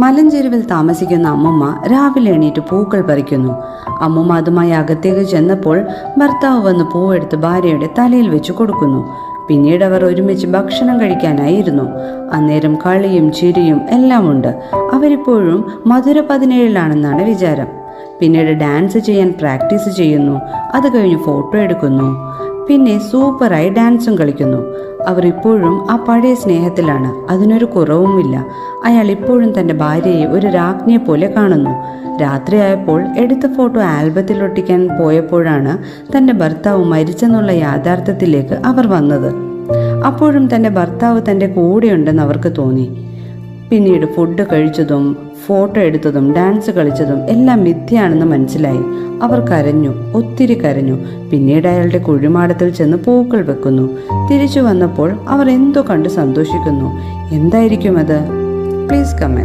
മലഞ്ചെരുവിൽ താമസിക്കുന്ന അമ്മുമ്മ രാവിലെ എണീറ്റ് പൂക്കൾ പറിക്കുന്നു. അമ്മുമ്മ അതുമായി അകത്തേക്ക് ചെന്നപ്പോൾ ഭർത്താവ് വന്ന് പൂവെടുത്ത് ഭാര്യയുടെ തലയിൽ വെച്ച് കൊടുക്കുന്നു. പിന്നീട് അവർ ഒരുമിച്ച് ഭക്ഷണം കഴിക്കാനായിരുന്നു. അന്നേരം കളിയും ചിരിയും എല്ലാം ഉണ്ട്. അവരിപ്പോഴും മധുര 17-ലാണെന്നാണ് വിചാരം. പിന്നീട് ഡാൻസ് ചെയ്യാൻ പ്രാക്ടീസ് ചെയ്യുന്നു. അത് കഴിഞ്ഞ് ഫോട്ടോ എടുക്കുന്നു. പിന്നെ സൂപ്പറായി ഡാൻസും കളിക്കുന്നു. അവർ ഇപ്പോഴും ആ പഴയ സ്നേഹത്തിലാണ്. അതിനൊരു കുറവുമില്ല. അയാൾ ഇപ്പോഴും തൻ്റെ ഭാര്യയെ ഒരു രാജ്ഞിയെ പോലെ കാണുന്നു. രാത്രിയായപ്പോൾ എടുത്ത ഫോട്ടോ ആൽബത്തിൽ ഒട്ടിക്കാൻ പോയപ്പോഴാണ് തൻ്റെ ഭർത്താവ് മരിച്ചെന്നുള്ള യാഥാർത്ഥ്യത്തിലേക്ക് അവർ വന്നത്. അപ്പോഴും തൻ്റെ ഭർത്താവ് തൻ്റെ കൂടെയുണ്ടെന്ന് അവർക്ക് തോന്നി. പിന്നീട് ഫുഡ് കഴിച്ചതും ഫോട്ടോ എടുത്തതും ഡാൻസ് കളിച്ചതും എല്ലാം മിഥ്യയാണെന്ന് മനസ്സിലായി. അവർ കരഞ്ഞു, ഒത്തിരി കരഞ്ഞു. പിന്നീട് അയാളുടെ കുഴിമാടത്തിൽ ചെന്ന് പൂക്കൾ വെക്കുന്നു. തിരിച്ചു വന്നപ്പോൾ അവർ എന്തോ കണ്ട് സന്തോഷിക്കുന്നു. എന്തായിരിക്കും അത്? Please comment.